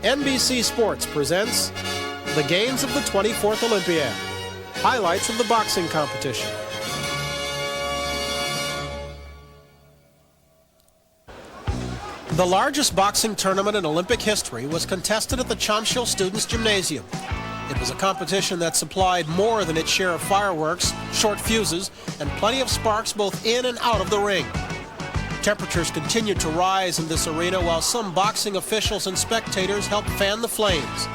NBC Sports presents the games of the 24th Olympiad. Highlights of the boxing competition. The largest boxing tournament in Olympic history was contested at the Jamshil Students Gymnasium. It was a competition that supplied more than its share of fireworks, short fuses, and plenty of sparks both in and out of the ring. Temperatures continued to rise in this arena while some boxing officials and spectators helped fan the flames.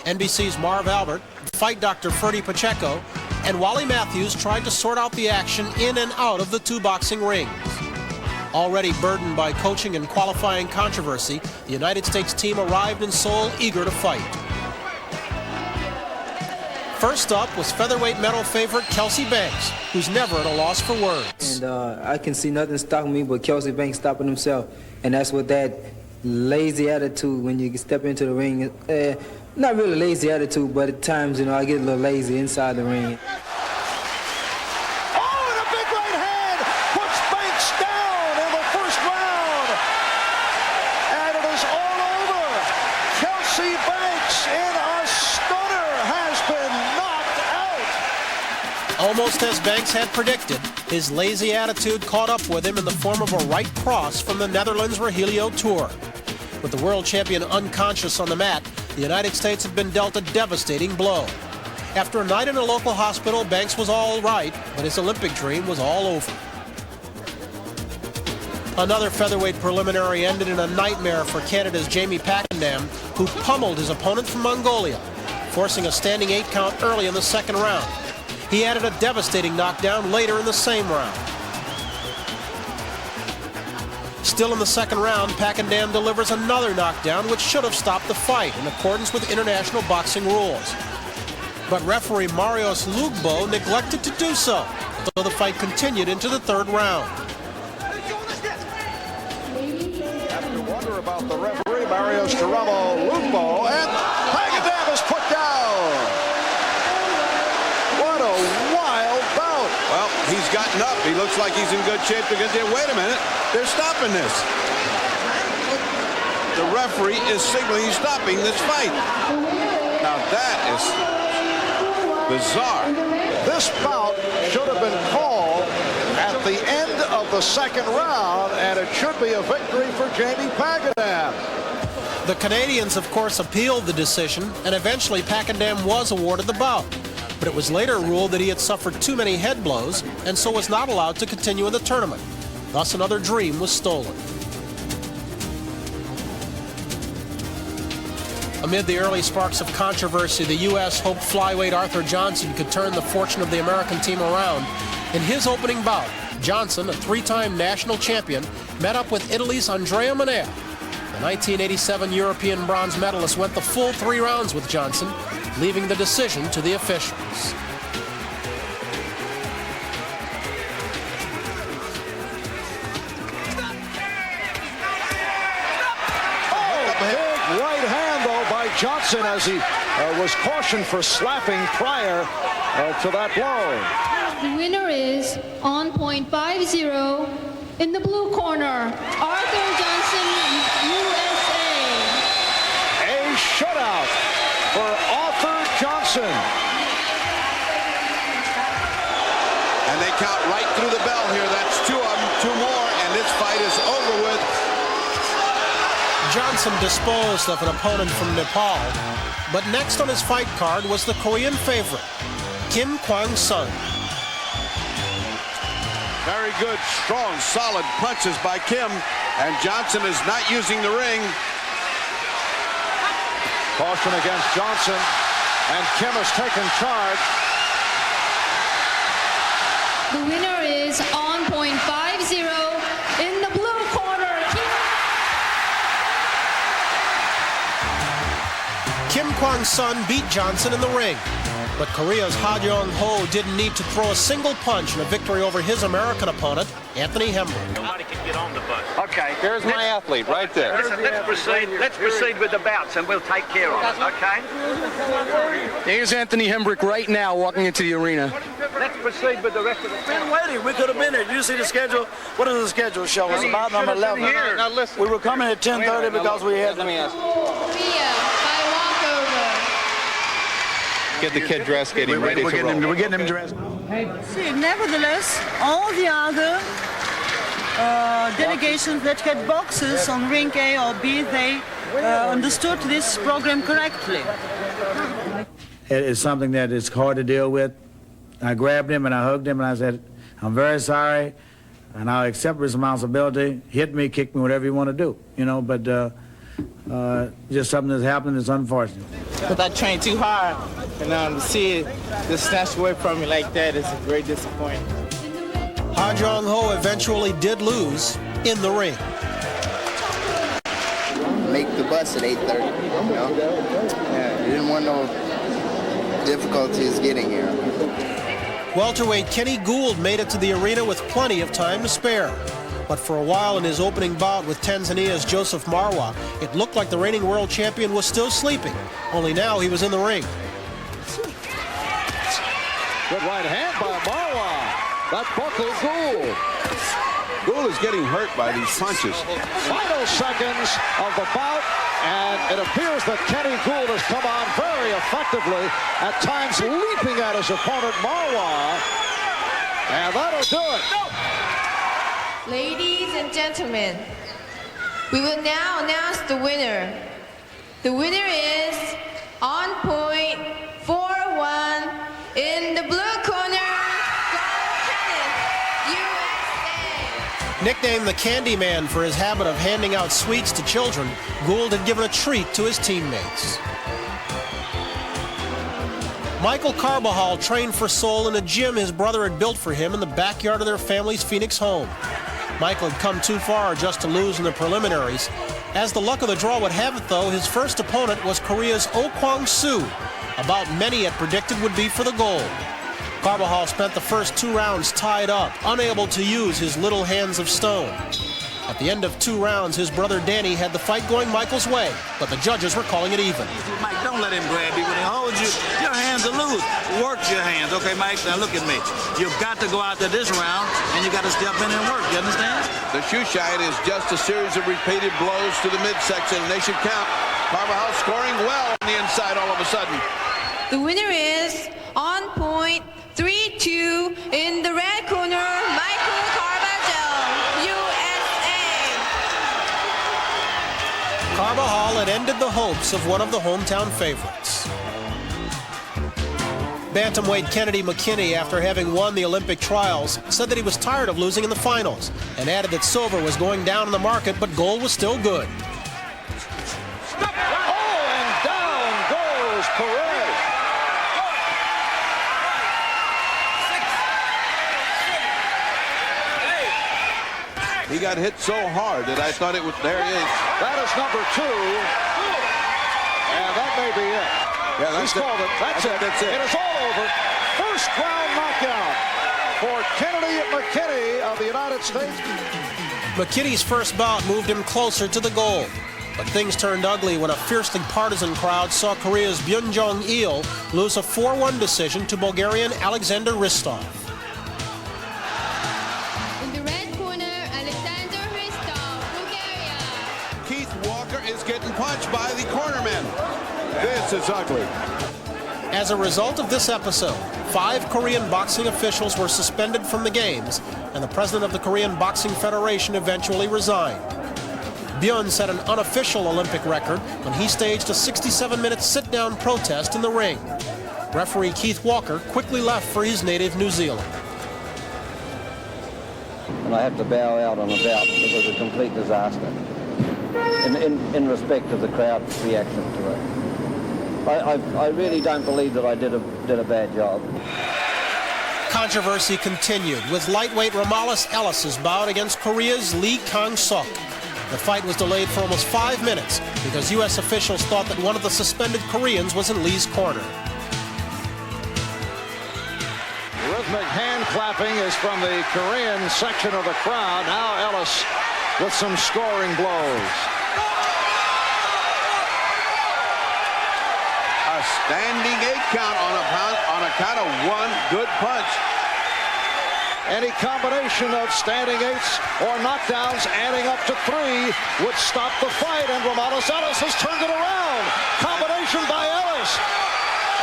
NBC's Marv Albert, fight doctor Ferdy Pacheco, and Wally Matthews tried to sort out the action in and out of the two boxing rings. Already burdened by coaching and qualifying controversy, the United States team arrived in Seoul eager to fight. First up was featherweight medal favorite Kelsey Banks, who's never at a loss for words. And I can see nothing stopping me but Kelsey Banks stopping himself. And that's what that lazy attitude when you step into the ring. Not really lazy attitude, but at times, you know, I get a little lazy inside the ring. Almost as Banks had predicted, his lazy attitude caught up with him in the form of a right cross from the Netherlands Regilio Tour. With the world champion unconscious on the mat, the United States had been dealt a devastating blow. After a night in a local hospital, Banks was all right, but his Olympic dream was all over. Another featherweight preliminary ended in a nightmare for Canada's Jamie Packendam, who pummeled his opponent from Mongolia, forcing a standing 8 count early in the second round. He added a devastating knockdown later in the same round. Still in the second round, Packendam delivers another knockdown which should have stopped the fight in accordance with international boxing rules. But referee Marios Lugbo neglected to do so, so the fight continued into the third round. Have to wonder about the referee, Marios Lugbo, and Packendam is put down. What a wild bout. Well, he's gotten up. He looks like he's in good shape to continue. Wait a minute. They're stopping this. The referee is signaling he's stopping this fight. Now that is bizarre. This bout should have been called at the end of the second round, and it should be a victory for Jamie Packendam. The Canadians, of course, appealed the decision, and eventually Packendam was awarded the bout. But it was later ruled that he had suffered too many head blows and so was not allowed to continue in the tournament. Thus, another dream was stolen. Amid the early sparks of controversy, the U.S. hoped flyweight Arthur Johnson could turn the fortune of the American team around. In his opening bout, Johnson, a three-time national champion, met up with Italy's Andrea Manea. The 1987 European bronze medalist went the full 3 rounds with Johnson, leaving the decision to the officials. Oh, big right hand, though, by Johnson as he was cautioned for slapping prior to that blow. The winner is on point 5-0 in the blue corner, Arthur Johnson, USA. A shutout for Arthur Johnson. And they count right through the bell here. That's 2 of them, 2 more, and this fight is over with. Johnson disposed of an opponent from Nepal, but next on his fight card was the Korean favorite, Kim Kwang-sun. Very good, strong, solid punches by Kim, and Johnson is not using the ring. Caution against Johnson, and Kim has taken charge. The winner is on point 5-0 in the blue corner. Kim Kwang-sun beat Johnson in the ring, but Korea's Ha Jong-ho didn't need to throw a single punch in a victory over his American opponent, Anthony Hembrick. Nobody can get on the bus. Okay, there's my athlete right there. Listen, let's proceed with the bouts and we'll take care of it, okay? Here's Anthony Hembrick right now walking into the arena. Let's proceed with the rest of the Been waiting. We could have been there. Did you see the schedule? What does the schedule show? It's about number 11. Now listen. We were coming at 10:30 because we had. Let me ask. Korea by walkover. Get the kid dressed, get him ready to roll. We're getting him dressed. See, nevertheless, all the other delegations that get boxes on ring A or B, they understood this program correctly. It's something that is hard to deal with. I grabbed him and I hugged him and I said, I'm very sorry and I'll accept responsibility. Hit me, kick me, whatever you want to do, you know, but just something that's happened that's unfortunate. Because I trained too hard, and to see it just snatched away from me like that is a great disappointment. Ha Jong-ho eventually did lose in the ring. Make the bus at 8:30, you know? Yeah, you didn't want no difficulties getting here. Welterweight Kenny Gould made it to the arena with plenty of time to spare. But for a while in his opening bout with Tanzania's Joseph Marwa, it looked like the reigning world champion was still sleeping. Only now he was in the ring. Good right hand by Marwa. That buckles Gould. Gould is getting hurt by these punches. Final seconds of the bout, and it appears that Kenny Gould has come on very effectively, at times leaping at his opponent Marwa, and that'll do it. Ladies and gentlemen, we will now announce the winner. The winner is on point 4-1 in the blue corner, USA. Nicknamed the Candyman for his habit of handing out sweets to children, Gould had given a treat to his teammates. Michael Carbajal trained for Seoul in a gym his brother had built for him in the backyard of their family's Phoenix home. Michael had come too far just to lose in the preliminaries. As the luck of the draw would have it, though, his first opponent was Korea's Oh Kwang-soo, a bout many had predicted would be for the gold. Carbajal spent the first 2 rounds tied up, unable to use his little hands of stone. At the end of 2 rounds, his brother Danny had the fight going Michael's way, but the judges were calling it even. Mike, don't let him grab you. When he holds you, your hands are loose. Work your hands. Okay, Mike, now look at me. You've got to go out there this round, and you got to step in and work. You understand? The shoe shine is just a series of repeated blows to the midsection, and they should count. Carbajal scoring well on the inside all of a sudden. The winner is on point 3-2 in the red corner, Michael Carbajal, USA. Carbajal had ended the hopes of one of the hometown favorites. Bantamweight Kennedy McKinney, after having won the Olympic trials, said that he was tired of losing in the finals and added that silver was going down in the market, but gold was still good. Oh, and down goes Perez. He got hit so hard that I thought it was, there it is. That is number 2, and that may be it. Yeah, that's He's called it. That's it. That's it. It is all over. First round knockout for Kennedy McKinney of the United States. McKinney's first bout moved him closer to the goal. But things turned ugly when a fiercely partisan crowd saw Korea's Byung-jong-il lose a 4-1 decision to Bulgarian Alexander Ristov. Getting punched by the cornerman. This is ugly. As a result of this episode, 5 Korean boxing officials were suspended from the games, and the president of the Korean Boxing Federation eventually resigned. Byun set an unofficial Olympic record when he staged a 67-minute sit-down protest in the ring. Referee Keith Walker quickly left for his native New Zealand. And I have to bow out on a bout. It was a complete disaster. In respect of the crowd's reaction to it. I really don't believe that I did a bad job. Controversy continued with lightweight Ramalis Ellis's bout against Korea's Lee Kang-suk. The fight was delayed for almost 5 minutes because U.S. officials thought that one of the suspended Koreans was in Lee's corner. Rhythmic hand clapping is from the Korean section of the crowd. Now Ellis with some scoring blows. Standing 8 count on account of one good punch. Any combination of standing 8s or knockdowns adding up to 3 would stop the fight, and Romanos Ellis has turned it around. Combination by Ellis.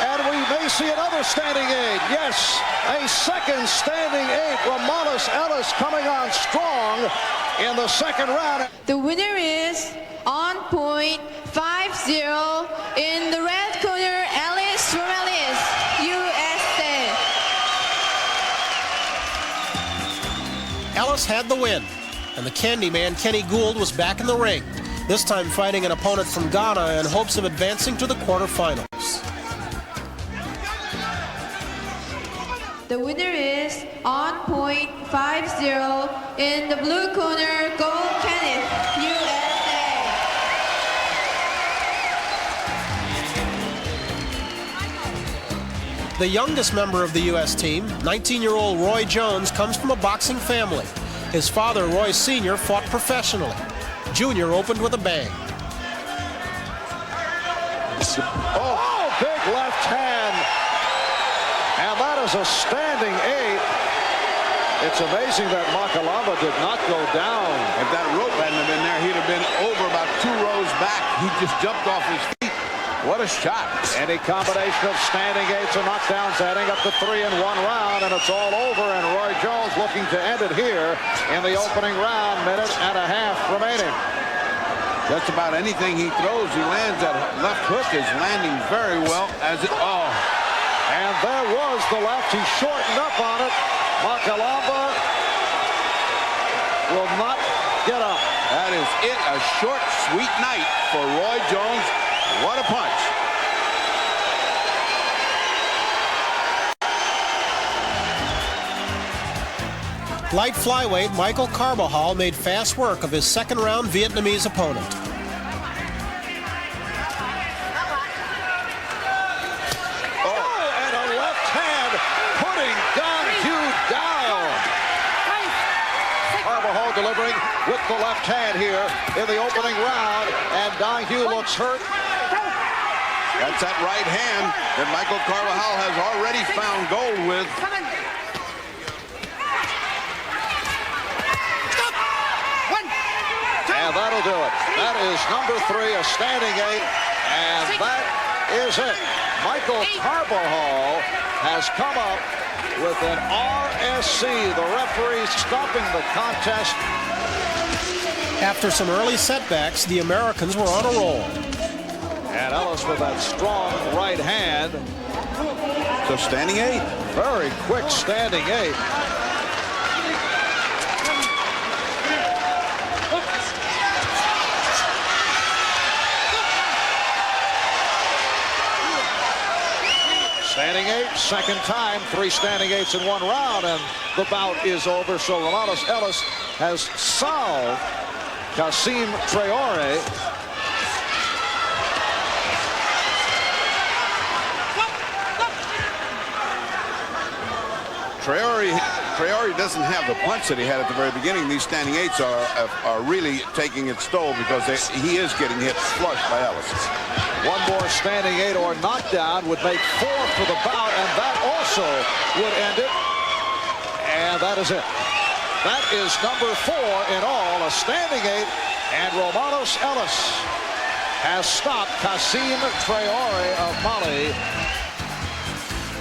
And we may see another standing 8. Yes, a second standing 8. Romanos Ellis coming on strong in the second round. The winner is on point 5-0 in the red corner, Ellis Morales, USA. Ellis had the win, and the Candyman Kenny Gould was back in the ring, this time fighting an opponent from Ghana in hopes of advancing to the quarterfinals. The winner is on point 5-0 in the blue corner, Gold Kenneth, USA. The youngest member of the U.S. team, 19-year-old Roy Jones, comes from a boxing family. His father, Roy Sr., fought professionally. Junior opened with a bang. Oh, big left hand. And that is a standing 8. It's amazing that Makalamba did not go down. If that rope hadn't been there, he'd have been over about 2 rows back. He just jumped off his feet. What a shot. Any combination of standing 8s or knockdowns adding up to 3 in 1 round, and it's all over, and Roy Jones looking to end it here in the opening round, 1.5 minutes remaining. Just about anything he throws, he lands. That left hook is landing very well as it, And there was the left. He shortened up on it. Makalamba will not get up. That is it. A short, sweet night for Roy Jones. What a punch. Light flyweight Michael Carbajal made fast work of his second-round Vietnamese opponent. Delivering with the left hand here in the opening round, and Donahue looks hurt. That's that right hand that Michael Carbajal has already found gold with. And that'll do it. That is number 3, a standing 8, and that is it. Michael Carbajal has come up with an RSC, the referee stopping the contest. After some early setbacks, the Americans were on a roll. And Ellis with that strong right hand. So standing 8. Very quick standing 8. Standing 8, second time, 3 standing 8s in 1 round, and the bout is over. So Romanos Ellis has solved Kasim Traore. Traore doesn't have the punch that he had at the very beginning. These standing 8s are really taking its toll because he is getting hit flush by Ellis. One more standing 8 or knockdown would make 4 for the bout, and that also would end it. And that is it. That is number 4 in all, a standing 8, and Romanos Ellis has stopped Kasim Traore of Mali.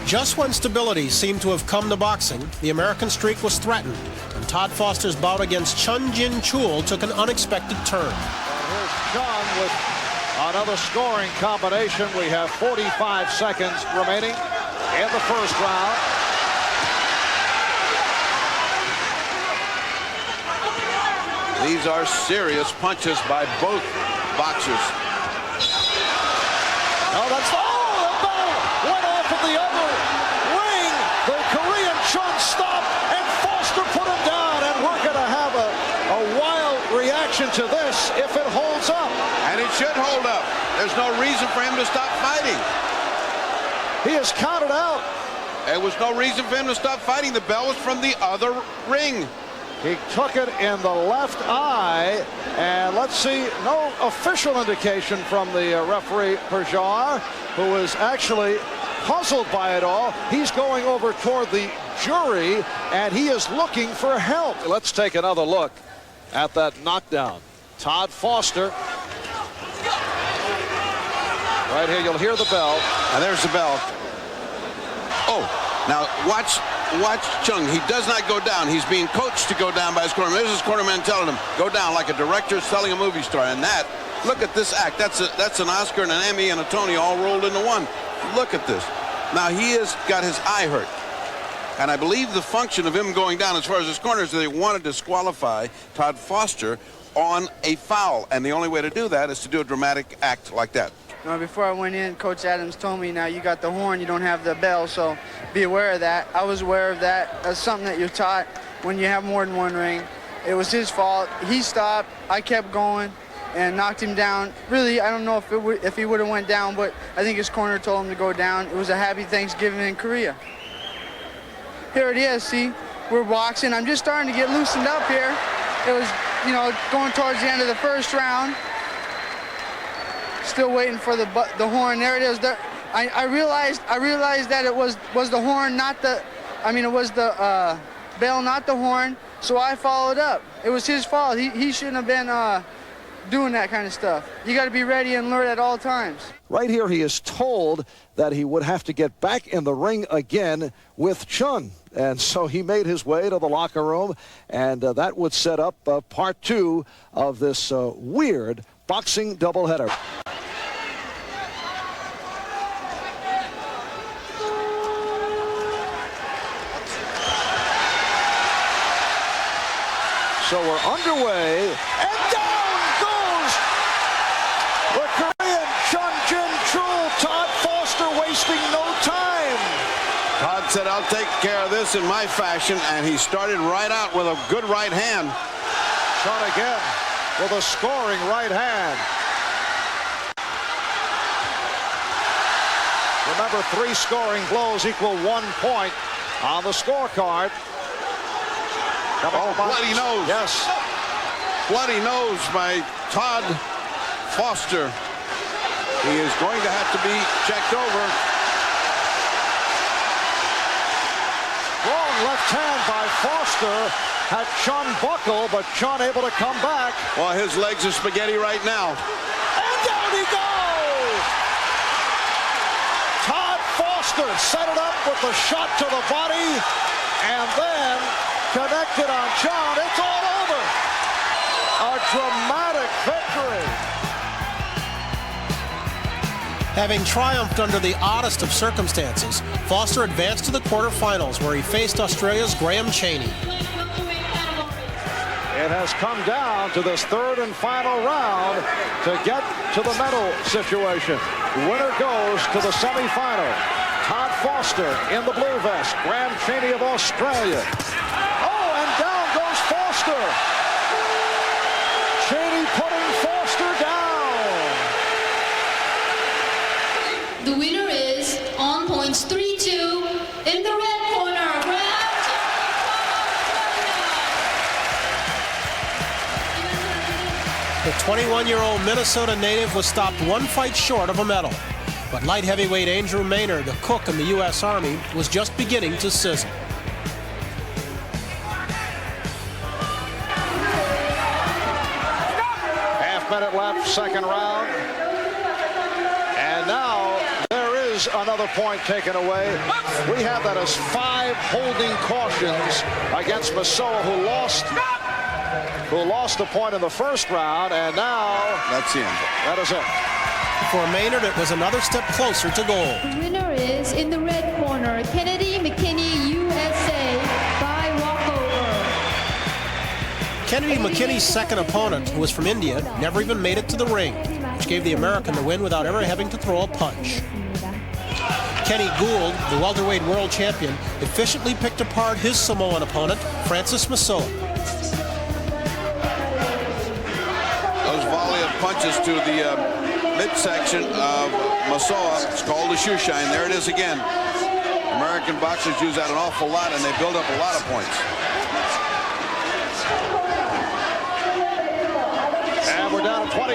Just when stability seemed to have come to boxing, the American streak was threatened, and Todd Foster's bout against Chun Jin Chul took an unexpected turn. Here's Chun with another scoring combination. We have 45 seconds remaining in the first round. These are serious punches by both boxers. Oh, that's the ball went off of the other ring. The Korean Chun stopped, and Foster put him down. And we're going to have a wild reaction to this if it holds up. And it should hold up. There's no reason for him to stop fighting. He is counted out. There was no reason for him to stop fighting. The bell was from the other ring. He took it in the left eye, and let's see, no official indication from the referee, Perjar, who is actually puzzled by it all. He's going over toward the jury, and he is looking for help. Let's take another look at that knockdown. Todd Foster. Right here, you'll hear the bell. And there's the bell. Oh, now watch Chung. He does not go down. He's being coached to go down by his cornerman. There's his cornerman telling him, go down, like a director selling a movie star. And that, look at this act. That's an Oscar and an Emmy and a Tony all rolled into one. Look at this. Now he has got his eye hurt. And I believe the function of him going down as far as his corner is that they want to disqualify Todd Foster on a foul. And the only way to do that is to do a dramatic act like that. Before I went in, Coach Adams told me, now you got the horn, you don't have the bell, so be aware of that. I was aware of that. That's something that you're taught when you have more than one ring. It was his fault. He stopped. I kept going and knocked him down. Really, I don't know if he would have went down, but I think his corner told him to go down. It was a happy Thanksgiving in Korea. Here it is, see? We're boxing. I'm just starting to get loosened up here. It was, you know, going towards the end of the first round. Still waiting for the horn. There it is. I realized that it was the horn, not the. I mean, it was the bell, not the horn. So I followed up. It was his fault. He shouldn't have been doing that kind of stuff. You got to be ready and alert at all times. Right here, he is told that he would have to get back in the ring again with Chun. And so he made his way to the locker room, and that would set up part 2 of this weird boxing doubleheader. So we're underway, and down goes the Korean Chun Jin-chul. Todd Foster wasting no time. Todd said, I'll take care of this in my fashion, and he started right out with a good right hand. Chun again with a scoring right hand. Remember, 3 scoring blows equal 1 point on the scorecard. Oh, bloody nose. Yes. Bloody nose by Todd Foster. He is going to have to be checked over. Wrong left hand by Foster. Had Chun buckle, but Chun able to come back. Well, his legs are spaghetti right now. And down he goes! Todd Foster set it up with the shot to the body, and then connected on Chun. It's all over. A dramatic victory. Having triumphed under the oddest of circumstances, Foster advanced to the quarterfinals where he faced Australia's Graham Chaney. It has come down to this 3rd and final round to get to the medal situation. Winner goes to the semifinal. Todd Foster in the blue vest. Graham Chaney of Australia. Down goes Foster. Chaney putting Foster down. The winner is, on points 3-2, in the red corner, Graham Chaney. The 21-year-old Minnesota native was stopped 1 fight short of a medal. But light heavyweight Andrew Maynard, a cook in the U.S. Army, was just beginning to sizzle. Minute left, second round. And now there is another point taken away. We have that as 5 holding cautions against Masoa, who lost a point in the first round, and now that's the end. That is it. For Maynard, it was another step closer to goal. The winner is, in the red corner, Kennedy McKinney, USA, by walkover. Kennedy McKinney's second opponent, who was from India, never even made it to the ring, which gave the American the win without ever having to throw a punch. Kenny Gould, the welterweight world champion, efficiently picked apart his Samoan opponent, Francis Masoa. Those volley of punches to the midsection of Masoa. It's called a shoe shine. There it is again. American boxers use that an awful lot, and they build up a lot of points.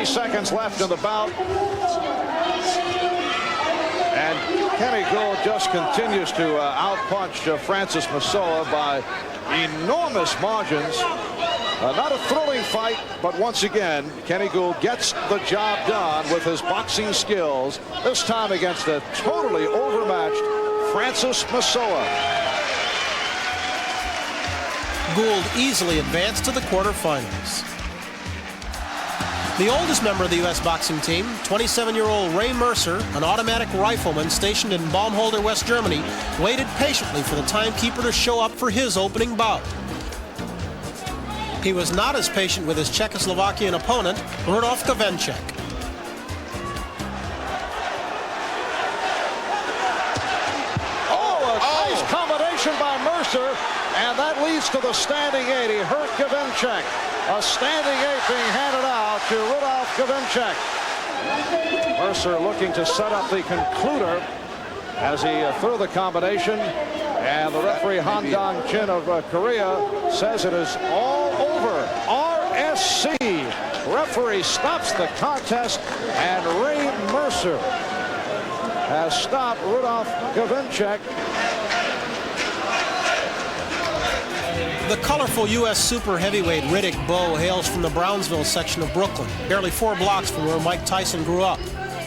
30 seconds left in the bout. And Kenny Gould just continues to outpunch Francis Massoa by enormous margins. Not a thrilling fight, but once again, Kenny Gould gets the job done with his boxing skills, this time against a totally overmatched Francis Massoa. Gould easily advanced to the quarterfinals. The oldest member of the U.S. boxing team, 27-year-old Ray Mercer, an automatic rifleman stationed in Baumholder, West Germany, waited patiently for the timekeeper to show up for his opening bout. He was not as patient with his Czechoslovakian opponent, Rudolf Gavencek. Oh, a nice combination by Mercer, and that leads to the standing 8. He hurt Gavencek. A standing 8 being handed out to Rudolf Gavencek. Mercer looking to set up the concluder as he threw the combination. And the referee Han Dong-jin of Korea says it is all over. RSC. Referee stops the contest, and Ray Mercer has stopped Rudolf Gavencek. The colorful U.S. super heavyweight Riddick Bowe hails from the Brownsville section of Brooklyn, barely 4 blocks from where Mike Tyson grew up.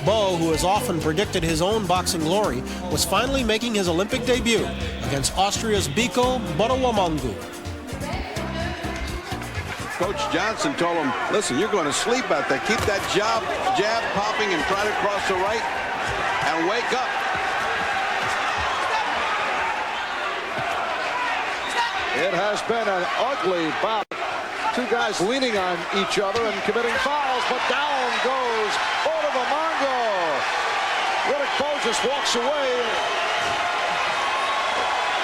Bowe, who has often predicted his own boxing glory, was finally making his Olympic debut against Austria's Biko Botawamangu. Coach Johnson told him, listen, you're going to sleep out there. Keep that jab popping and try to cross the right and wake up. It has been an ugly bout. Two guys leaning on each other and committing fouls, but down goes Botawamangu. Riddick Bowe just walks away.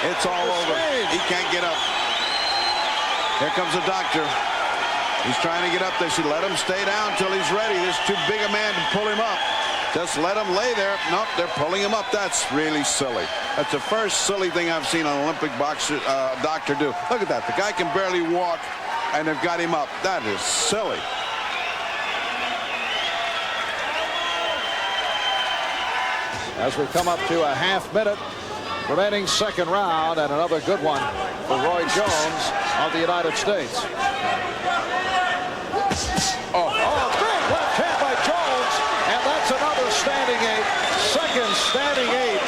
It's all over. He can't get up. Here comes the doctor. He's trying to get up there. She let him stay down until he's ready. There's too big a man to pull him up. Just let him lay there. Nope, they're pulling him up. That's really silly. That's the first silly thing I've seen an Olympic boxer doctor do. Look at that. The guy can barely walk, and they've got him up. That is silly. As we come up to a half-minute remaining second round, and another good one for Roy Jones of the United States. Oh, big left hand by Jones, and that's another standing 8. Second standing 8.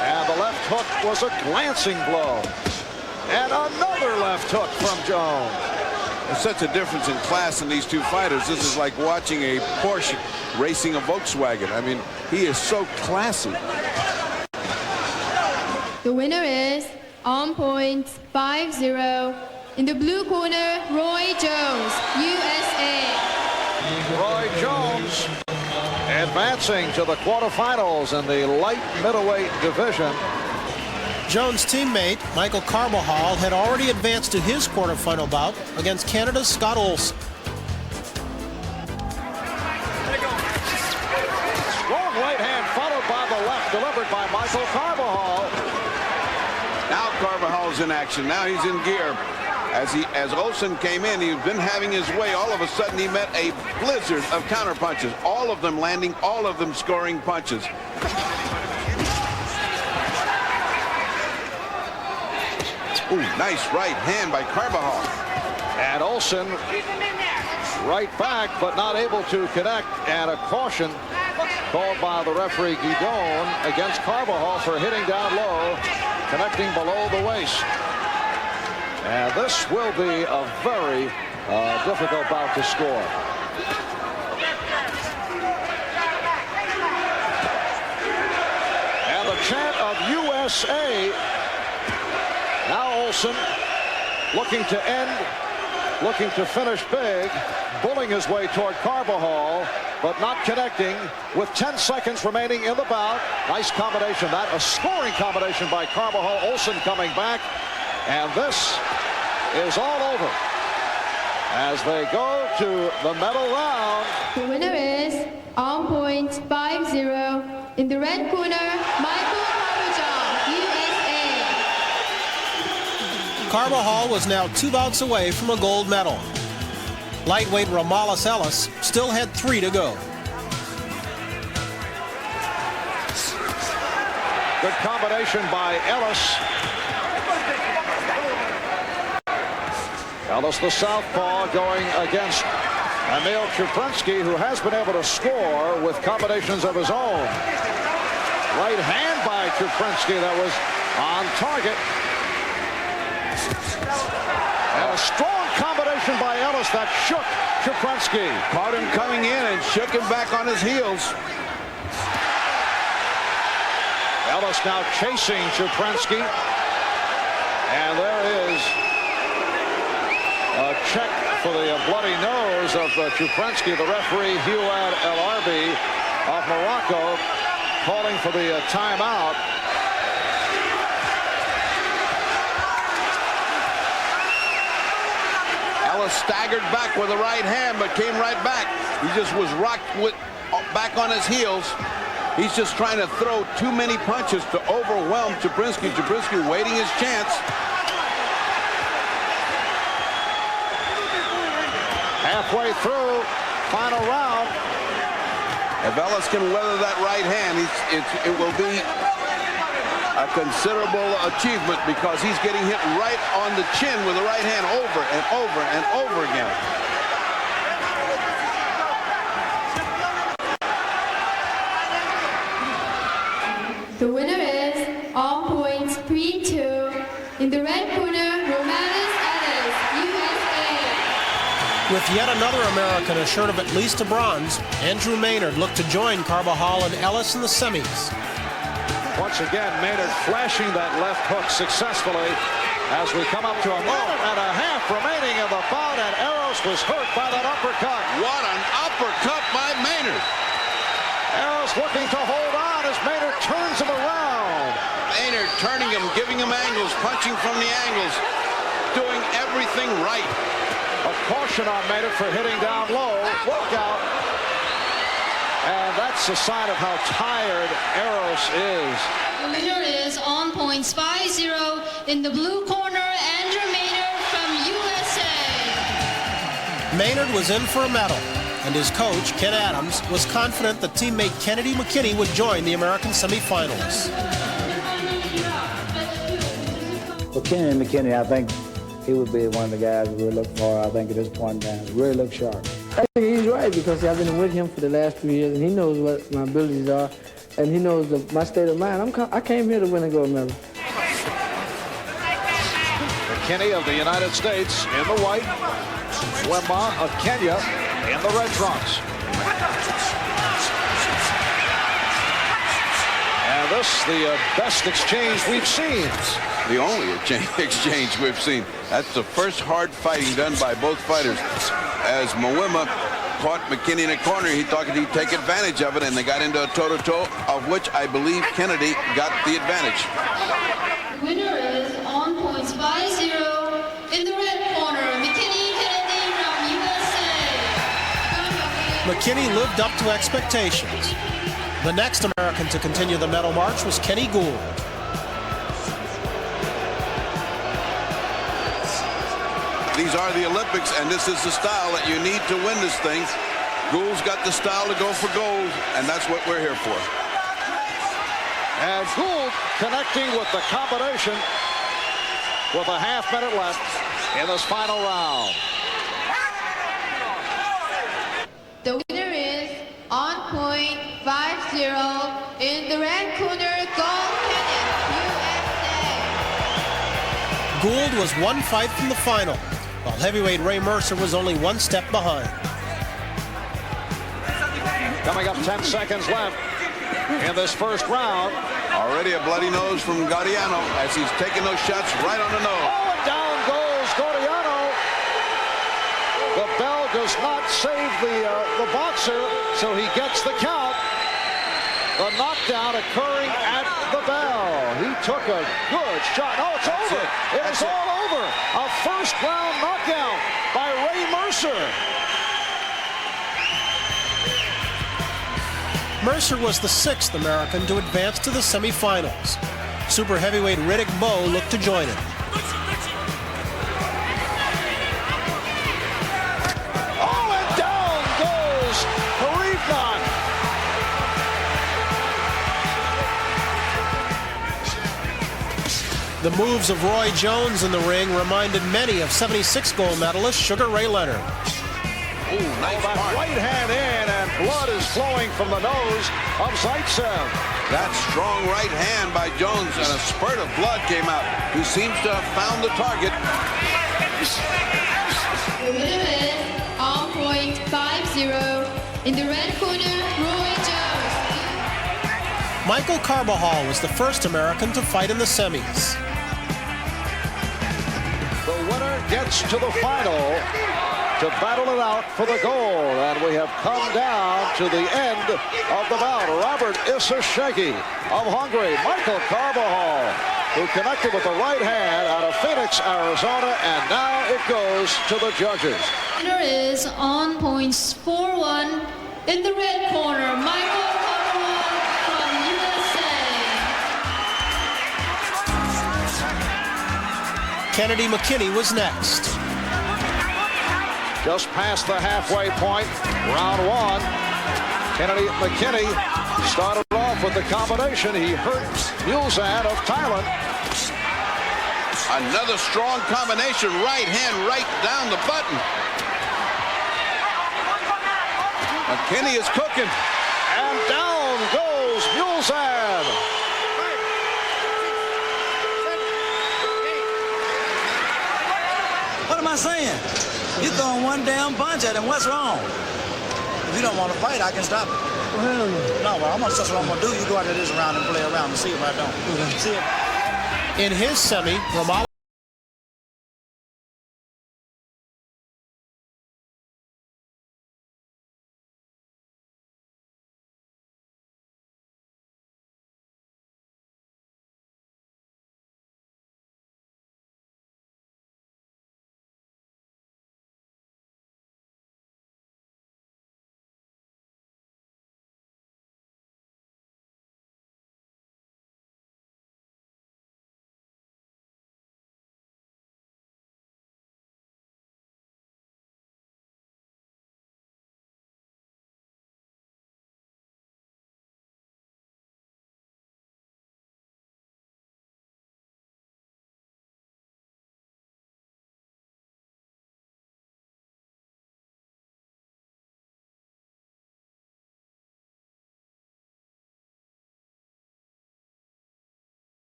And the left hook was a glancing blow. And another left hook from Jones. There's such a difference in class in these two fighters. This is like watching a Porsche racing a Volkswagen. I mean, he is so classy. The winner is on point 5-0. In the blue corner, Roy Jones, USA. Roy Jones advancing to the quarterfinals in the light middleweight division. Jones' teammate, Michael Carbajal, had already advanced to his quarterfinal bout against Canada's Scott Olson. Strong right hand followed by the left, delivered by Michael Carbajal. Now Carvajal's in action. Now he's in gear. As Olson came in, he's been having his way. All of a sudden, he met a blizzard of counter punches. All of them landing, all of them scoring punches. Ooh, nice right hand by Carbajal. And Olson right back, but not able to connect. And a caution called by the referee Guidon against Carbajal for hitting down low, connecting below the waist. And this will be a very difficult bout to score. And the chant of USA. Now Olson looking to end, looking to finish big, bulling his way toward Carbajal, but not connecting with 10 seconds remaining in the bout. Nice combination, that a scoring combination by Carbajal. Olson coming back, and this is all over as they go to the medal round. The winner is on point 5-0. In the red corner, Michael Carbajal, USA. Carbajal was now 2 bouts away from a gold medal. Lightweight Romalis Ellis still had 3 to go. Good combination by Ellis. Ellis, the southpaw, going against Emil Chuprensky, who has been able to score with combinations of his own. Right hand by Chuprensky that was on target. And a strong combination by Ellis that shook Chuprensky. Caught him coming in and shook him back on his heels. Ellis now chasing Chuprensky. And there is a check for the bloody nose of Chuprensky. The referee, Huad El Arbi of Morocco, calling for the timeout. Ellis staggered back with the right hand, but came right back. He just was rocked back on his heels. He's just trying to throw too many punches to overwhelm Chuprensky. Chuprensky waiting his chance. Halfway through, final round. If Ellis can weather that right hand, it will be a considerable achievement, because he's getting hit right on the chin with the right hand over and over and over again. The winner is all points 3-2 in the red corner, Romalis Ellis, USA. With yet another American assured of at least a bronze, Andrew Maynard looked to join Carbajal and Ellis in the semis. Once again, Maynard flashing that left hook successfully as we come up to a minute and a half remaining in the bout, and Eros was hurt by that uppercut. What an uppercut by Maynard. Eros looking to hold on as Maynard turns him around. Maynard turning him, giving him angles, punching from the angles, doing everything right. A caution on Maynard for hitting down low. Walk out. And that's a sign of how tired Eros is. The winner is on points 5-0 in the blue corner, Andrew Maynard from USA. Maynard was in for a medal, and his coach, Ken Adams, was confident that teammate Kennedy McKinney would join the American semifinalists. Well, Kennedy McKinney, I think he would be one of the guys we look for, I think, at this point in time. Really look sharp. I think he's right, because I've been with him for the last 2 years, and he knows what my abilities are, and he knows my state of mind. I came here to win a gold medal. McKinney of the United States in the white. Wemba of Kenya in the red trunks. And this, the best exchange we've seen. The only exchange we've seen. That's the first hard fighting done by both fighters. As Mwema caught McKinney in a corner, he thought he'd take advantage of it, and they got into a toe-to-toe, of which I believe Kennedy got the advantage. The winner is on points 5-0 in the red corner, McKinney Kennedy from USA. McKinney lived up to expectations. The next American to continue the medal march was Kenny Gould. These are the Olympics, and this is the style that you need to win this thing. Gould's got the style to go for gold, and that's what we're here for. And Gould connecting with the combination with a half-minute left in this final round. The winner is on point 5-0 in the red corner, gold medal, USA. Gould was one fight from the final, while heavyweight Ray Mercer was only one step behind. Coming up 10 seconds left in this first round. Already a bloody nose from Gaudiano as he's taking those shots right on the nose. Oh, and down goes Gaudiano. The bell does not save the boxer, so he gets the count. The knockdown occurring at the bell. He took a good shot. Oh, it's over. It is all over. A first-round knockout by Ray Mercer. Mercer was the sixth American to advance to the semifinals. Super heavyweight Riddick Bowe looked to join him. The moves of Roy Jones in the ring reminded many of '76 gold medalist Sugar Ray Leonard. Ooh, nice right hand in, and blood is flowing from the nose of Zaitsev. That strong right hand by Jones, and a spurt of blood came out. He seems to have found the target. The winner is on point 5-0 in the red corner, Roy Jones. Michael Carbajal was the first American to fight in the semis. The winner gets to the final to battle it out for the gold, and we have come down to the end of the bout. Robert Isashegi of Hungary, Michael Carbajal, who connected with the right hand out of Phoenix, Arizona, and now it goes to the judges. Winner is on points 4-1 in the red corner, Michael Carbajal from USA. Kennedy McKinney was next. Just past the halfway point, round one. Kennedy McKinney started off with the combination. He hurt Mulzan of Thailand. Another strong combination, right hand right down the button. McKinney is cooking. And down goes Mulzan. What am I saying? You're throwing one damn punch at him. What's wrong? If you don't want to fight, I can stop it. Well, no, well, that's what I'm going to do. You go out of this round and play around and see if I don't. Okay. See it. In his semi, Ramallah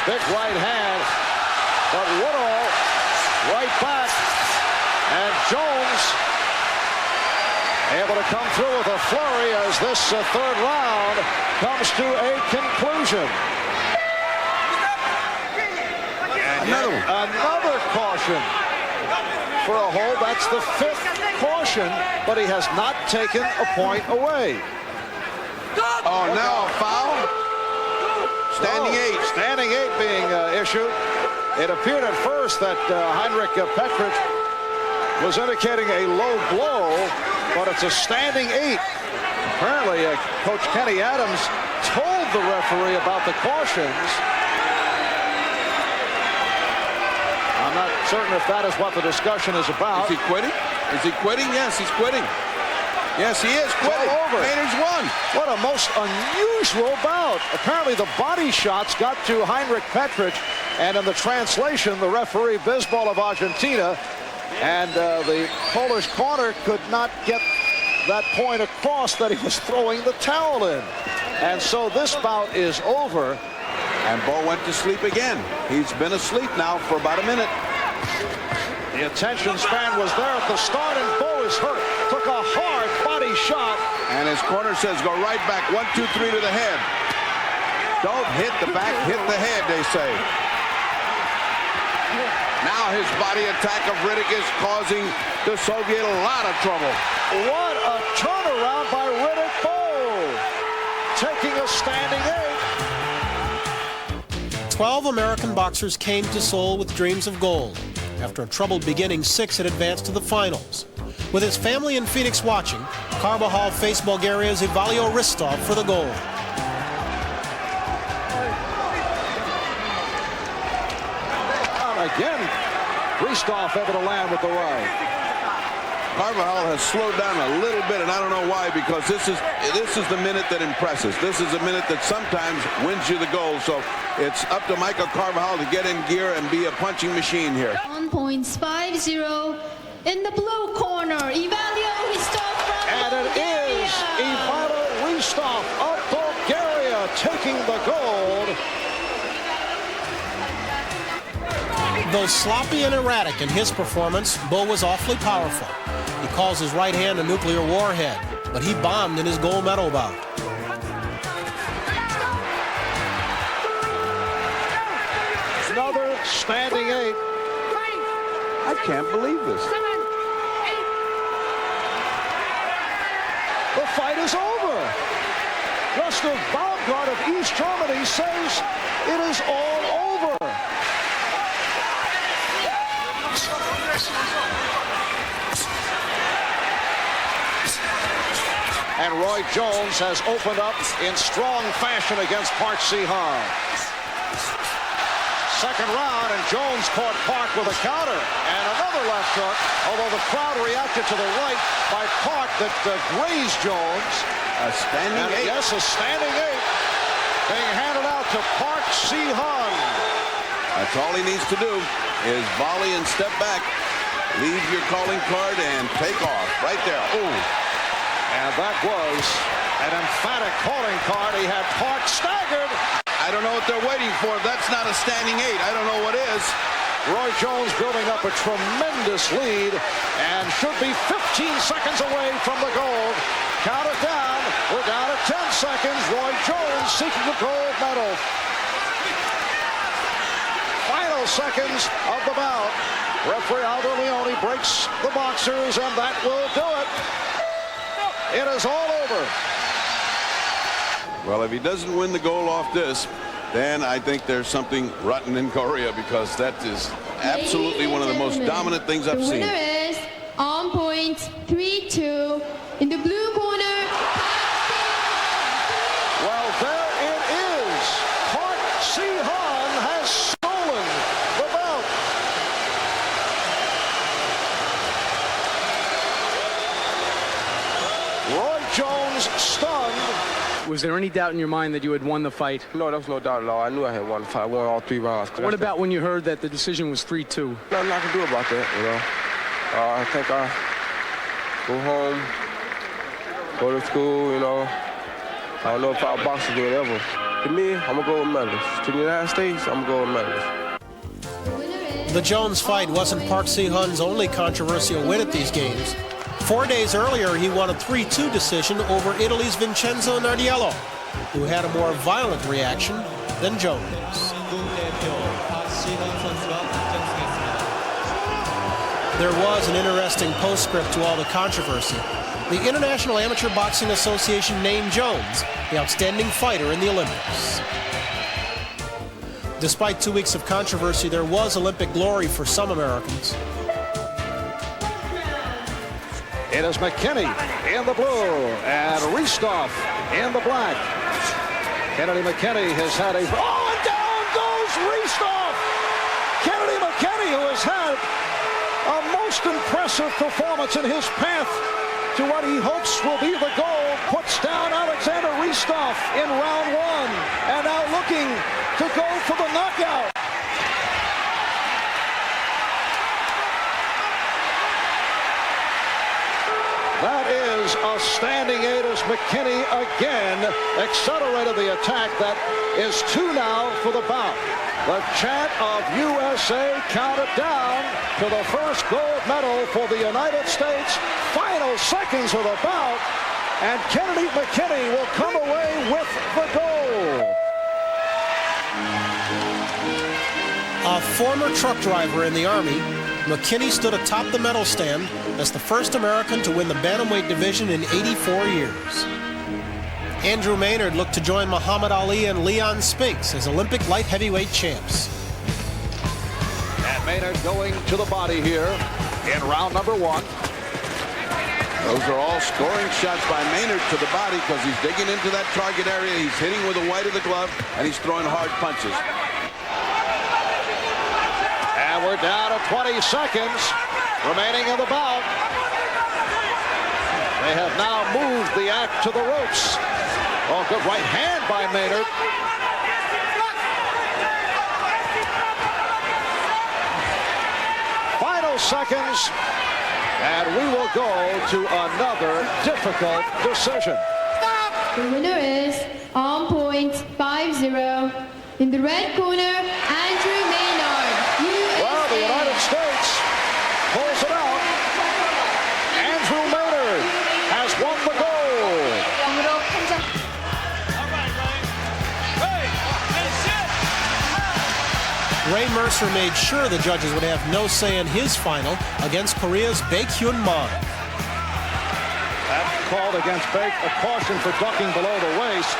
big right hand, but Woodall right back, and Jones able to come through with a flurry as this third round comes to a conclusion. Another caution for a hold. That's the 5th caution, but he has not taken a point away. Oh, now a foul. Standing 8. Standing 8 being issued. It appeared at first that Heinrich Petrich was indicating a low blow, but it's a standing 8. Apparently, Coach Kenny Adams told the referee about the cautions. I'm not certain if that is what the discussion is about. Is he quitting? Is he quitting? Yes, he's quitting. Yes, he is quitting. Over. Painter's won. What a most unusual bout. Apparently the body shots got to Heinrich Petrich, and in the translation, the referee Bisbal of Argentina and the Polish corner could not get that point across that he was throwing the towel in. And so this bout is over. And Bo went to sleep again. He's been asleep now for about a minute. The attention span was there at the start, and Bo is hurt. Took a hard body shot. And his corner says, go right back, 1, 2, 3 to the head. Don't hit the back, hit the head, they say. Now his body attack of Riddick is causing the Soviet a lot of trouble. What a turnaround by Riddick Bowe. Taking a standing 8. 12 American boxers came to Seoul with dreams of gold. After a troubled beginning, 6 had advanced to the finals. With his family in Phoenix watching, Carbajal faced Bulgaria's Ivalio Ristov for the gold. again, Ristov able to land with the right. Carvajal has slowed down a little bit, and I don't know why, because this is the minute that impresses. This is a minute that sometimes wins you the goal. So it's up to Michael Carvajal to get in gear and be a punching machine here. 1.50 in the blue corner. Ivalio Ristov from And it is Ivalio Ristov of Bulgaria taking the gold. Though sloppy and erratic in his performance, Bull was awfully powerful. He calls his right hand a nuclear warhead, but he bombed in his gold medal bout. Another standing 8. I can't believe this. The fight is over. Gustav Baumgart of East Germany says it is all over. And Roy Jones has opened up in strong fashion against Park Si-hun. Second round, and Jones caught Park with a counter. And another left hook, although the crowd reacted to the right by Park that grazed Jones. A standing 8. Yes, a standing 8 being handed out to Park Si-hun. That's all he needs to do is volley and step back. Leave your calling card and take off. Right there. Ooh. And that was an emphatic calling card. He had Park staggered. I don't know what they're waiting for. That's not a standing 8. I don't know what is. Roy Jones building up a tremendous lead and should be 15 seconds away from the gold. Count it down. We're down to 10 seconds. Roy Jones seeking the gold medal. Final seconds of the bout. Referee Aldo Leone breaks the boxers, and that will do it. It is all over. Well, if he doesn't win the gold off this, then I think there's something rotten in Korea, because that is absolutely one of the most dominant things I've seen. The winner is on point 3-2 in the blue corner. Well, there it is. Park Si-hun has stolen the bout. Roy Jones stunned. Was there any doubt in your mind that you had won the fight? No, there was no doubt at all. I knew I had won the fight. I won all 3 rounds. What about when you heard that the decision was 3-2? Nothing I can do about that, you know. I think I go home, go to school, you know. I don't know if I'll box again ever. To me, I'm a gold medalist. To the United States, I'm a gold medalist. The Jones fight wasn't Park Si-hun's only controversial win at these games. 4 days earlier, he won a 3-2 decision over Italy's Vincenzo Nardiello, who had a more violent reaction than Jones. There was an interesting postscript to all the controversy. The International Amateur Boxing Association named Jones the outstanding fighter in the Olympics. Despite 2 weeks of controversy, there was Olympic glory for some Americans. It is McKinney in the blue and Ristov in the black. Kennedy McKinney has had a... Oh, and down goes Ristov! Kennedy McKinney, who has had a most impressive performance in his path to what he hopes will be the goal, puts down Alexander Ristov in round 1, and now looking to go for the knockout. That is a standing 8 as McKinney again accelerated the attack. That is 2 now for the bout. The chant of USA counted down to the first gold medal for the United States. Final seconds of the bout, and Kennedy McKinney will come away with the gold. A former truck driver in the Army, McKinney stood atop the medal stand as the first American to win the bantamweight division in 84 years. Andrew Maynard looked to join Muhammad Ali and Leon Spinks as Olympic light heavyweight champs. And Maynard going to the body here in round number 1. Those are all scoring shots by Maynard to the body, because he's digging into that target area. He's hitting with the white of the glove, and he's throwing hard punches. And we're down to 20 seconds remaining in the bout. They have now moved the act to the ropes. Oh, good right hand by Maynard. Final seconds, and we will go to another difficult decision. The winner is on point 5-0. In the red corner, Andrew Maynard, USA. Well, the United States pulls it out. Andrew Maynard has won the gold. Ray Mercer made sure the judges would have no say in his final against Korea's Baek-hyun Mon. That called against Baek, a caution for ducking below the waist.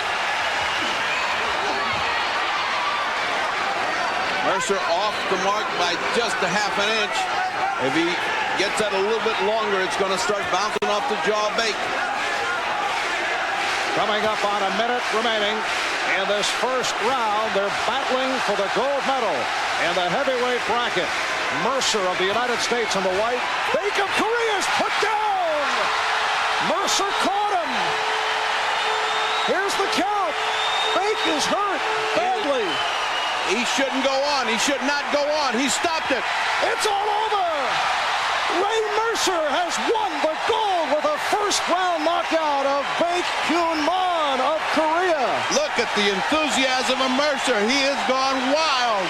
Mercer off the mark by just a half an inch. If he gets that a little bit longer, it's going to start bouncing off the jaw of Baek. Coming up on a minute remaining in this first round, they're battling for the gold medal in the heavyweight bracket. Mercer of the United States in the white. Baek of Korea is put down. Mercer caught him. Here's the count. Baek is hurt badly. He shouldn't go on. He should not go on. He stopped it. It's all over. Ray Mercer has won the gold with a first-round knockout of Baek-hyun Mon of Korea. Look at the enthusiasm of Mercer. He has gone wild.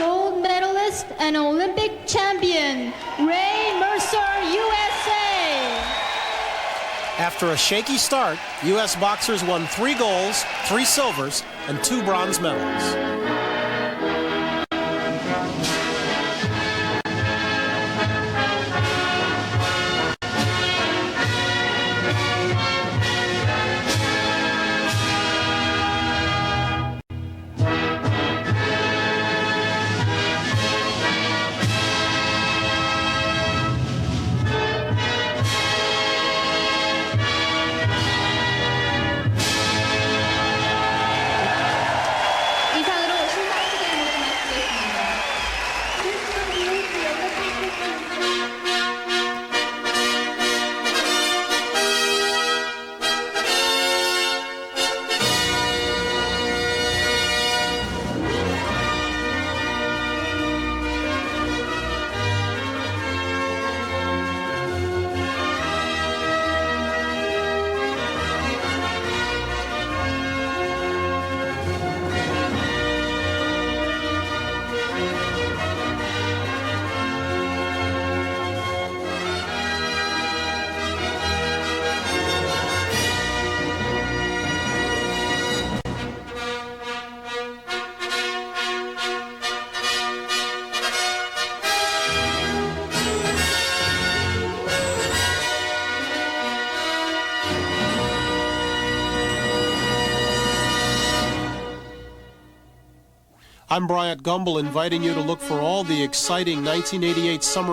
Gold medalist and Olympic champion, Ray Mercer, USA. After a shaky start, U.S. boxers won 3 golds, 3 silvers, and 2 bronze medals. I'm Bryant Gumbel, inviting you to look for all the exciting 1988 summer